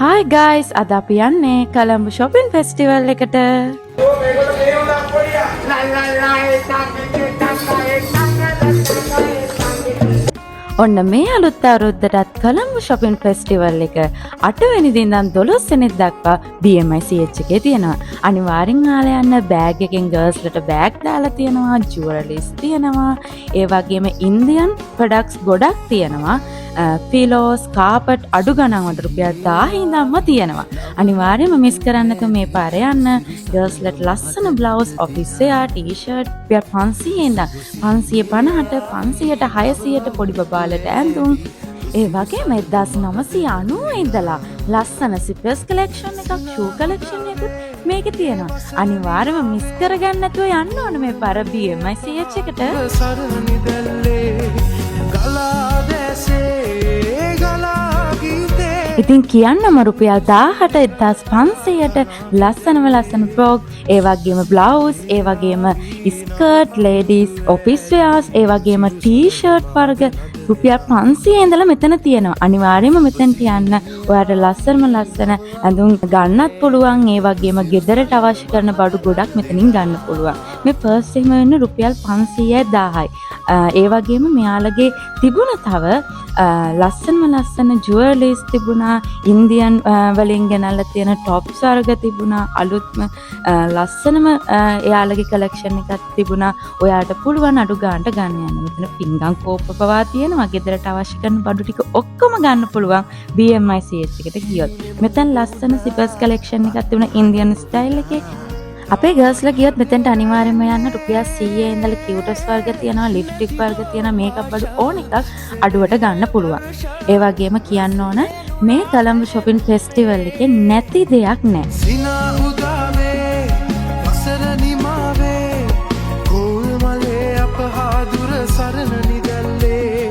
Hi guys, අද අපි යන්නේ කොළඹ shopping festival එකට. ඔන්න මේ අලුත් අවුරුද්දටත් කොළඹ shopping festival එක 8 වෙනි දින ඉඳන් 12 වෙනිදා දක්වා BMI CH එකේ තියෙනවා. අනිවාර්යෙන් ආලා යන්න බෑග් එකෙන් ගර්ල්ස්ලට බෑග් දාලා තියෙනවා, ජුවලරිස් තියෙනවා, ඒ වගේම ඉන්දියන් ප්‍රොඩක්ට්ස් ගොඩක් තියෙනවා. පිලෝස් කාපට් අඩු ගණන් වලට රුපියල් 1000 ඉඳන්ම තියෙනවා. අනිවාර්යයෙන්ම මිස් කරන්න නැතුව මේ පාර යන්න. ගර්ල්ස්ලට ලස්සන බ්ලවුස්, ඔෆිස් වෙයා, ටී-ෂර්ට් රුපියල් 500 ඉඳන් 550ට 500ට 600ට පොඩි බබාලට ඇඳුම්. ඒ වගේම 1990 ඉඳලා ලස්සන සිපර්ස් කලෙක්ෂන් එකක්, ෂූ කලෙක්ෂන් එකක් මේකේ තියෙනවා. අනිවාර්යයෙන්ම මිස් කරගන්න නැතුව යන්න ඕන මේ පාර BMI CH එකට. ඉතින් කියන්නම රුපියල් 1000ට 1500ට ලස්සන ෆ්‍රොක්, ඒ වගේම බ්ලවුස්, ඒ වගේම ස්කර්ට්, ලේඩීස් ඔෆිස් වෙයාස්, ඒ වගේම ටී-ෂර්ට් වර්ග රුපියල් 500 ඉඳලා මෙතන තියෙනවා. අනිවාර්යයෙන්ම මෙතනට යන්න. ඔයාලට ලස්සන ඇඳුම් ගන්නත් පුළුවන්. ඒ වගේම ගෙදරට අවශ්‍ය කරන බඩු ගොඩක් මෙතනින් ගන්න පුළුවන්. මේ ෆර්ස්ට් එකම වෙන්නේ රුපියල් 500යි 1000යි. ඒ වගේම මෙයාලගේ තිබුණ තව ලස්සන ජුවලරිස් තිබුණා, ඉන්දියන් වලින් ගෙනල්ලා තියෙන টොප්ස් වර්ග තිබුණා, අලුත්ම ලස්සනම එයාලගේ කලෙක්ෂන් එකක් තිබුණා. ඔයාලට පුළුවන් අඩු ගන්නට ගන්න යන්න. මෙතන පිංගම් කෝප්ප පවා තියෙනවා. ගෙදරට අවශ්‍ය කරන බඩු ටික ඔක්කොම ගන්න පුළුවන් BMI CH එකට ගියොත්. මෙතන ලස්සන සිපර්ස් කලෙක්ෂන් එකක් තිබුණා ඉන්දියන් ස්ටයිල් එකේ. අපේ ගර්ල්ස්ලා ගියොත් මෙතෙන්ට අනිවාර්යයෙන්ම යන්න. රුපියල් 100 ඉඳලා කියුටස් වර්ග තියෙනවා, ලිප්ස්ටික් වර්ග තියෙනවා, මේකප් බඩු ඕන එකක් අඩුවට ගන්න පුළුවන්. ඒ වගේම කියන්න ඕන මේ කොළඹ shopping festival එකේ නැති දෙයක් නැහැ. සිනා උදාවේ වසර නිමාවේ කෝල් මලේ අපහාදුර සරණ නිදල්ලේ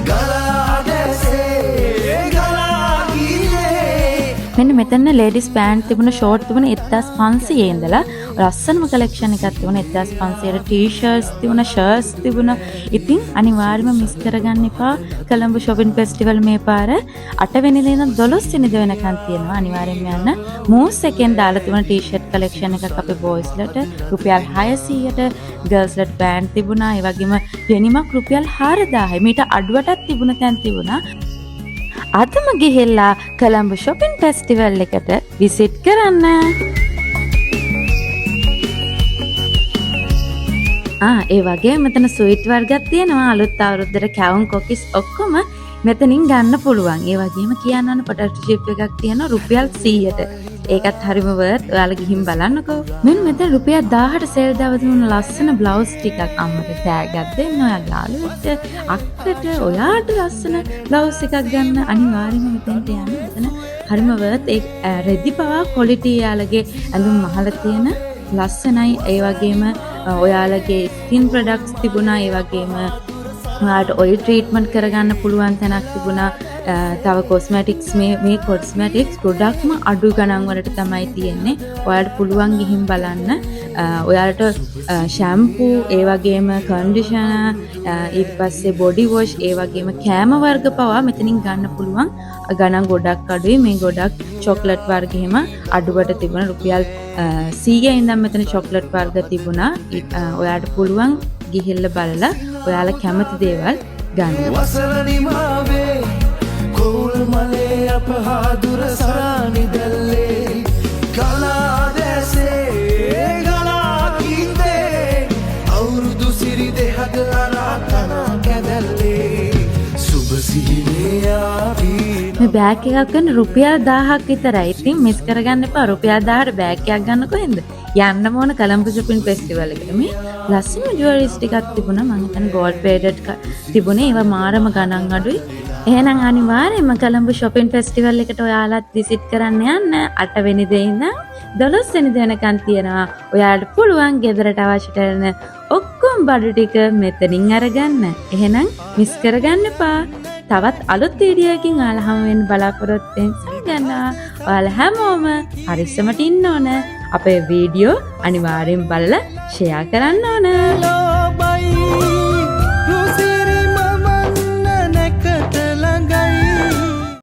ගලා දැසේ ගලා ගියේ. මෙන්න මෙතන ලේඩිස් පෑන්ට් තිබුණ, ෂෝට් තිබුණ 1500 ඉඳලා ලස්සනම කලෙක්ෂන් එකක් තිබුණ 1500ට ටී-ෂර්ට්ස් තිබුණ, ෂර්ට්ස් තිබුණ. ඉතින් අනිවාර්යයෙන්ම මිස් කරගන්න එපා. කොළඹ shopping festival මේ පාර 8 වෙනිදා ඉඳන් 12 වෙනිදා වෙනකන් තියෙනවා. අනිවාර්යයෙන්ම යන්න. මූස් එකෙන් දාලා තිබුණ ටී-ෂර්ට් කලෙක්ෂන් එකක් අපේ බොයිස්ලට රුපියල් 600ට, ගර්ල්ස්ලට පෑන්ට් තිබුණා. ඒ වගේම ඩෙනිමක් රුපියල් 4000යි. මීට අඩුවටත් තිබුණ තැන් තිබුණා. අදම ගිහිල්ලා කොළඹ shopping festival එකට විසිට් කරන්න. ඒ වගේ මෙතන ස්වීට් වර්ගයක් තියෙනවා. අලුත් අවුරුද්දට කැවුම් කොකිස් ඔක්කොම මෙතනින් ගන්න පුළුවන්. ඒ වගේම කියන්න ඕන පොටැටෝ චිප් එකක් තියෙනවා රුපියල් 100ට. ඒකත් හරිම වර්ත්. ඔයාලා ගිහින් බලන්නකෝ. මෙන්න මෙතන රුපියල් 1000ට සේල් දාලා දුන්න ලස්සන බ්ලවුස් ටිකක් අම්මට තෑග්ගක් දෙන්න. ඔයාලා යාළුවෙක්ට, අක්කට ඔයාට ලස්සන බ්ලවුස් එකක් ගන්න අනිවාර්යයෙන්ම මෙතනට යන්න. මෙතන හරිම වර්ත්. ඒ රෙදි පවා ක්වොලිටි යාලගේ ඇඳුම් මහල තියෙන ලස්සනයි. ඒ වගේම ඔයාලගේ ස්කින් ප්‍රොඩක්ට්ස් තිබුණා. ඒ වගේම ඔයාලට ඔයිල් ට්‍රීට්මන්ට් කරගන්න පුළුවන් තැනක් තිබුණා. තව කොස්මැටික්ස් මේ කොස්මැටික්ස් ගොඩක්ම අඩු ගණන් වලට තමයි තියෙන්නේ. ඔයාලට පුළුවන් ගිහින් බලන්න. ඔයාලට ෂැම්පූ, ඒ වගේම කන්ඩිෂනර්, ඊට පස්සේ බොඩි වොෂ්, ඒ වගේම කෑම වර්ග පවා මෙතනින් ගන්න පුළුවන්. ගණන් ගොඩක් අඩුයි. මේ ගොඩක් චොක්ලට් වර්ග එහෙම අඩුවට තිබුණා. රුපියල් 100 ඉඳන් මෙතන චොක්ලට් වර්ග තිබුණා. ඔයාලට පුළුවන් ගිහිල්ලා බලලා ඔයාලා කැමති දේවල් ගන්න. වසර නිමාවේ කෝල් මලේ අපහාදුර සරණ නිදල්ලේ ගලා දැසේ ගලා ගියේ අවුරුදු සිරි දෙහදලා රාතන කැදල්ලේ සුබ සිහිනේ ආවි. මේ බෑග් එකක් ගන්න රුපියල් 1000ක් විතරයි. ඉතින් මිස් කරගන්න එපා. රුපියල් 1000ට බෑග් එකක් ගන්න කොහෙන්ද? යන්නම ඕන කොළඹ shopping festival එකට. මේ ලස්සන ජුවලරිස් ටිකක් තිබුණා. මම හිතන්නේ gold plated තිබුණේ. ඒවා මාරම ගණන් අඩුයි. එහෙනම් අනිවාර්යයෙන්ම කොළඹ shopping festival එකට ඔයාලත් විසිට් කරන්න යන්න. 8 වෙනිදා ඉඳන් 12 වෙනිදා වෙනකන් තියෙනවා. ඔයාලට පුළුවන් ගෙදරට අවශ්‍ය කරන ඔක්කොම බඩු ටික මෙතනින් අරගන්න. එහෙනම් මිස් කරගන්න එපා. තවත් අලුත් වීඩියෝ එකකින් ඔයාලා හමු වෙන්න බලාපොරොත්තු වෙන්න. ඔයාලා හැමෝම පරිස්සමට ඉන්න ඕන. අපේ වීඩියෝ අනිවාර්යෙන් බලලා ෂෙයා කරන්න ඕන.